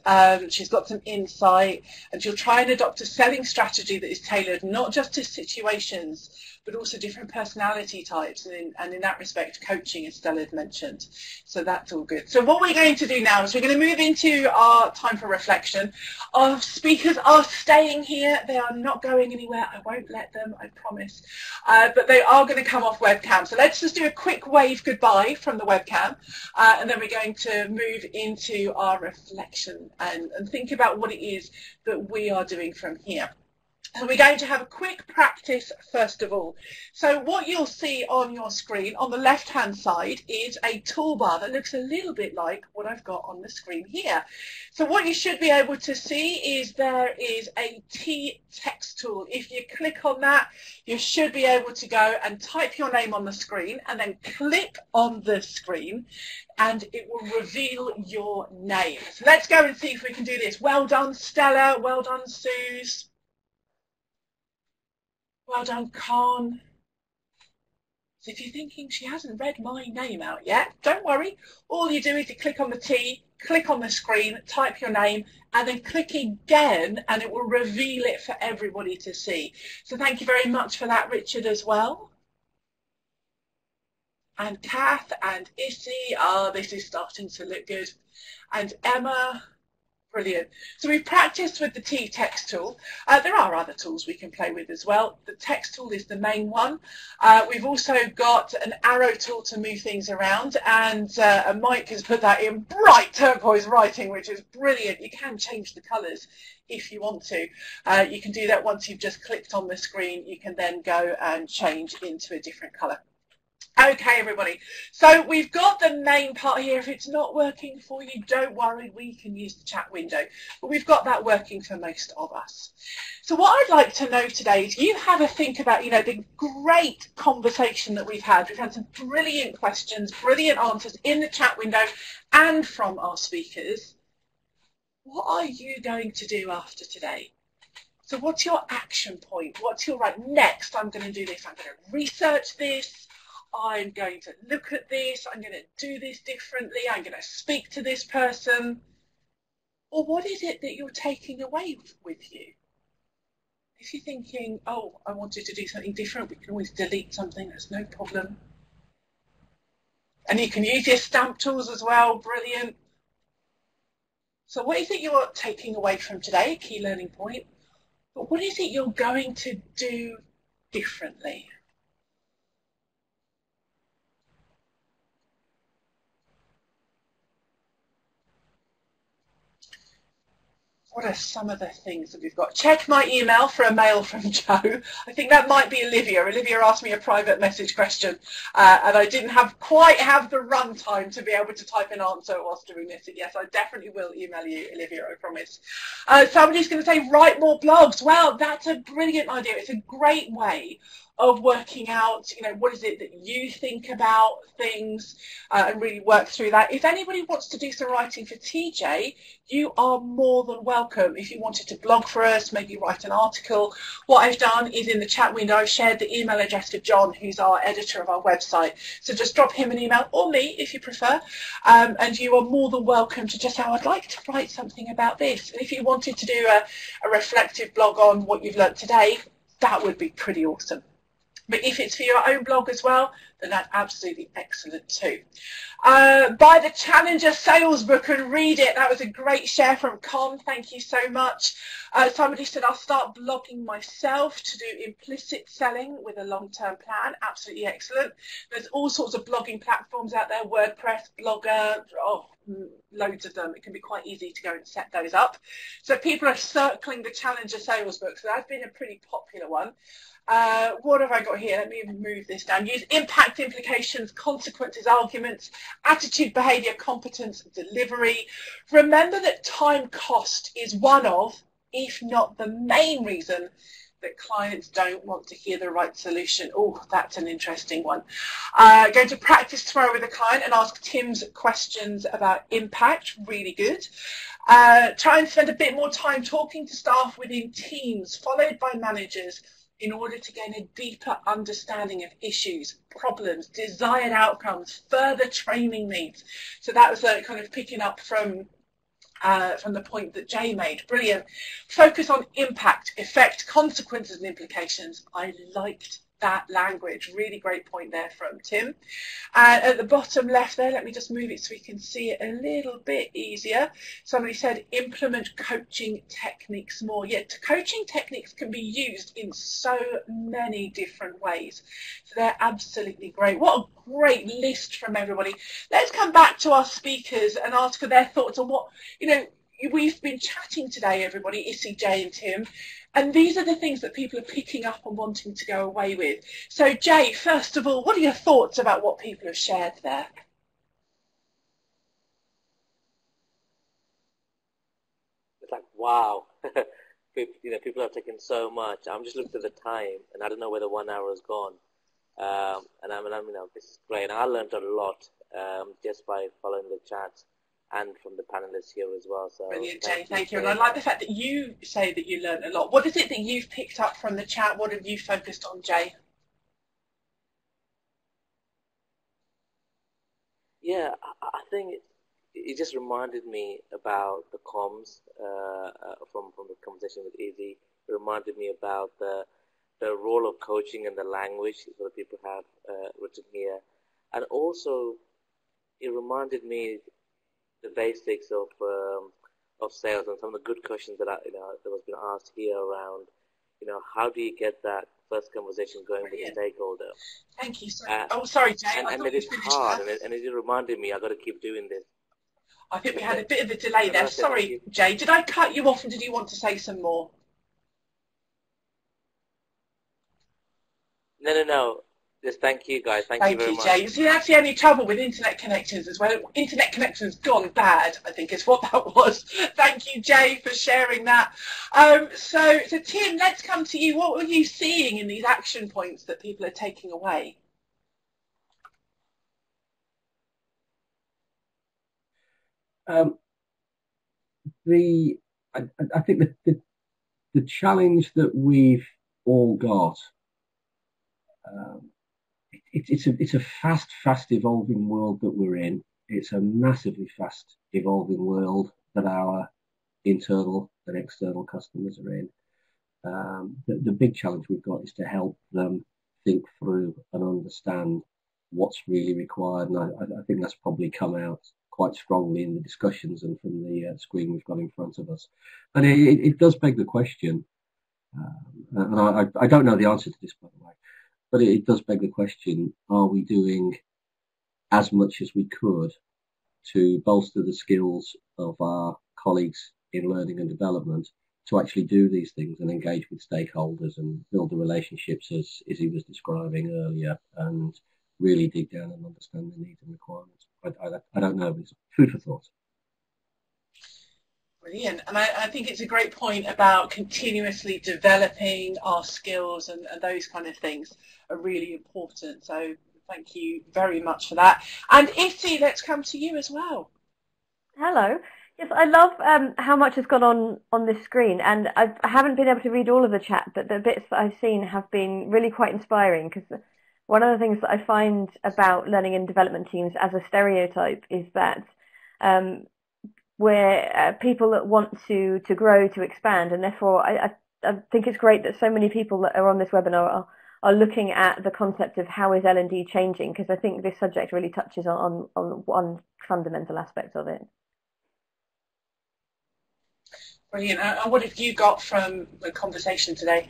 she's got some insight, and she'll try and adopt a selling strategy that is tailored not just to situations, but also different personality types, and in that respect, coaching, as Stella had mentioned. So that's all good. So what we're going to do now is we're going to move into our time for reflection. Our speakers are staying here. They are not going anywhere. I won't let them, I promise. But they are going to come off webcam. So let's just do a quick wave goodbye from the webcam, and then we're going to move into our reflection and think about what it is that we are doing from here. So we're going to have a quick practice first of all. So what you'll see on your screen on the left hand side is a toolbar that looks a little bit like what I've got on the screen here. So what you should be able to see is there is a T text tool. If you click on that, you should be able to go and type your name on the screen and then click on the screen and it will reveal your name. So let's go and see if we can do this. Well done, Stella. Well done, Suze. Well done, Con. So if you're thinking she hasn't read my name out yet, don't worry. All you do is you click on the T, click on the screen, type your name, and then click again, and it will reveal it for everybody to see. So thank you very much for that, Richard, as well. And Kath and Issy, this is starting to look good. And Emma. Brilliant. So we've practiced with the T text tool. There are other tools we can play with as well. The text tool is the main one. We've also got an arrow tool to move things around, and Mike has put that in bright turquoise writing, which is brilliant. You can change the colours if you want to. You can do that once you've just clicked on the screen. You can then go and change into a different colour. Okay, everybody, so we've got the main part here. If it's not working for you, don't worry, we can use the chat window, but we've got that working for most of us. So what I'd like to know today is you have a think about, the great conversation that we've had. We've had some brilliant questions, brilliant answers in the chat window and from our speakers. What are you going to do after today? So what's your action point? What's your next? I'm going to do this. I'm going to research this. I'm going to look at this, I'm going to do this differently, I'm going to speak to this person. Or what is it that you're taking away with you? If you're thinking, oh, I wanted to do something different, we can always delete something, that's no problem. And you can use your stamp tools as well, brilliant. So what is it you're taking away from today, a key learning point? But what is it you're going to do differently? What are some of the things that we've got? Check my email for a mail from Joe. I think that might be Olivia. Olivia asked me a private message question, and I didn't quite have the run time to be able to type an answer whilst doing this. Yes, I definitely will email you, Olivia, I promise. Somebody's going to say, write more blogs. Well, that's a brilliant idea. It's a great way of working out, what is it that you think about things, and really work through that. If anybody wants to do some writing for TJ, you are more than welcome. If you wanted to blog for us, maybe write an article, what I've done is in the chat window, I've shared the email address for John, who's our editor of our website. So just drop him an email, or me if you prefer, and you are more than welcome to just say, I'd like to write something about this. And if you wanted to do a reflective blog on what you've learnt today, that would be pretty awesome. But if it's for your own blog as well, then that's absolutely excellent too. Buy the Challenger sales book and read it. That was a great share from Con. Thank you so much. Somebody said, I'll start blogging myself to do implicit selling with a long-term plan. Absolutely excellent. There's all sorts of blogging platforms out there, WordPress, Blogger, loads of them. It can be quite easy to go and set those up. So people are circling the Challenger sales book. So that's been a pretty popular one. What have I got here? Let me move this down. Use impact, implications, consequences, arguments, attitude, behaviour, competence, delivery. Remember that time cost is one of, if not the main reason, that clients don't want to hear the right solution. Oh, that's an interesting one. Going to practice tomorrow with a client and ask Tim's questions about impact. Really good. Try and spend a bit more time talking to staff within teams, followed by managers, in order to gain a deeper understanding of issues, problems, desired outcomes, further training needs. So that was kind of picking up from the point that Jay made. Brilliant. Focus on impact, effect, consequences and implications. I liked that language. Really great point there from Tim. And at the bottom left there, let me just move it so we can see it a little bit easier. Somebody said implement coaching techniques more. Yet coaching techniques can be used in so many different ways. So they're absolutely great. What a great list from everybody. Let's come back to our speakers and ask for their thoughts on what, we've been chatting today, everybody, Issy, Jay and Tim. And these are the things that people are picking up and wanting to go away with. So, Jay, first of all, what are your thoughts about what people have shared there? It's like, wow. People have taken so much. I'm just looking at the time, and I don't know where the 1 hour has gone. This is great. And I learned a lot just by following the chat and from the panelists here as well. So brilliant, Jay, thank you. And I like the fact that you say that you learned a lot. What is it that you've picked up from the chat? What have you focused on, Jay? Yeah, I think it just reminded me about the comms from the conversation with Issy. It reminded me about the role of coaching and the language that people have written here. And also, it reminded me the basics of sales and some of the good questions that that was been asked here around, how do you get that first conversation going with the stakeholder? Thank you. Sorry, Jay. And it is hard, and it reminded me I got to keep doing this. I think we had a bit of a delay there. Sorry, Jay. Did I cut you off, and did you want to say some more? No. Just thank you, guys. Thank you very much. Thank you, Jay. See, that's the only trouble with internet connections as well. Internet connections gone bad, I think is what that was. Thank you, Jay, for sharing that. So Tim, let's come to you. What were you seeing in these action points that people are taking away? I think the challenge that we've all got, it's a fast evolving world that we're in. It's a massively fast evolving world that our internal and external customers are in. The big challenge we've got is to help them think through and understand what's really required. And I think that's probably come out quite strongly in the discussions and from the screen we've got in front of us. And it does beg the question, and I don't know the answer to this, by the way, but it does beg the question, are we doing as much as we could to bolster the skills of our colleagues in learning and development to actually do these things and engage with stakeholders and build the relationships as Issy was describing earlier, and really dig down and understand the needs and requirements. I don't know, but it's food for thought. Brilliant. And I think it's a great point about continuously developing our skills, and those kind of things are really important. So thank you very much for that. And Issy, let's come to you as well. Hello. Yes, I love how much has gone on this screen, and I haven't been able to read all of the chat, but the bits that I've seen have been really quite inspiring, because one of the things that I find about learning and development teams as a stereotype is that we're people that want to grow, to expand, and therefore I think it's great that so many people that are on this webinar are looking at the concept of how is L&D changing, because I think this subject really touches on one fundamental aspect of it. Brilliant. And what have you got from the conversation today?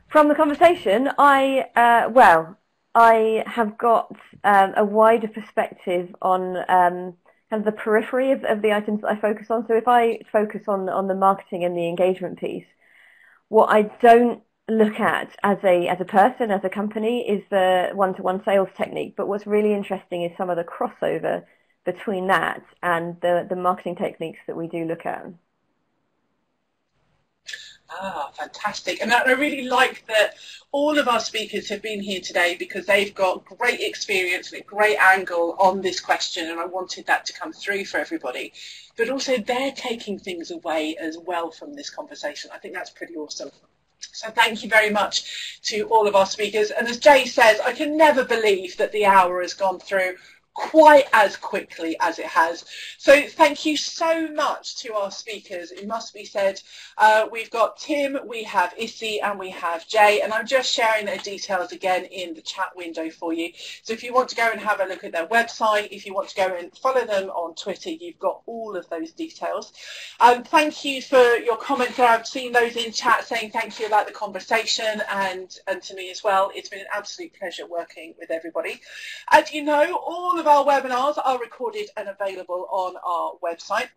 From the conversation, I have got a wider perspective on kind of the periphery of the items that I focus on. So if I focus on the marketing and the engagement piece, what I don't look at as a person, as a company, is the one-to-one sales technique. But what's really interesting is some of the crossover between that and the marketing techniques that we do look at. Ah, fantastic. And I really like that all of our speakers have been here today, because they've got great experience and a great angle on this question, and I wanted that to come through for everybody. But also they're taking things away as well from this conversation. I think that's pretty awesome. So thank you very much to all of our speakers. And as Jay says, I can never believe that the hour has gone through quite as quickly as it has. So thank you so much to our speakers. It must be said, we've got Tim, we have Issy, and we have Jay, and I'm just sharing their details again in the chat window for you. So if you want to go and have a look at their website, if you want to go and follow them on Twitter, you've got all of those details. Thank you for your comments there. I've seen those in chat saying thank you about the conversation, and to me as well. It's been an absolute pleasure working with everybody. As you know, all of our webinars are recorded and available on our website,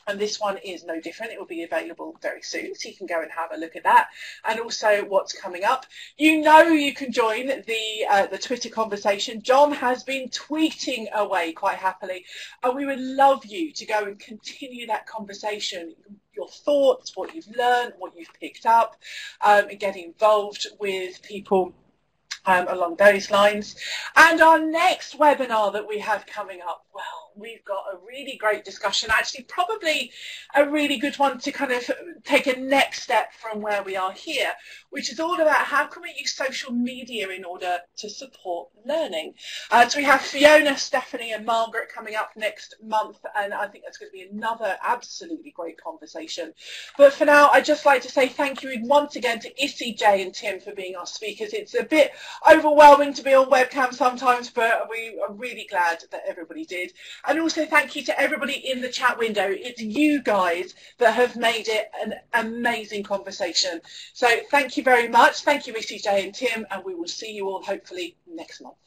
and this one is no different. It will be available very soon, so you can go and have a look at that, and also what's coming up. You know, you can join the Twitter conversation. John has been tweeting away quite happily, and we would love you to go and continue that conversation, your thoughts, what you've learned, what you've picked up, and get involved with people along those lines. And our next webinar that we have coming up, well, we've got a really great discussion, actually probably a really good one to kind of take a next step from where we are here, which is all about how can we use social media in order to support learning. So we have Fiona, Stephanie and Margaret coming up next month, and I think that's going to be another absolutely great conversation. But for now, I'd just like to say thank you once again to Issy, Jay and Tim for being our speakers. It's a bit overwhelming to be on webcam sometimes, but we are really glad that everybody did. And also thank you to everybody in the chat window. It's you guys that have made it an amazing conversation. So thank you very much. Thank you, Issy, Jay and Tim, and we will see you all hopefully next month.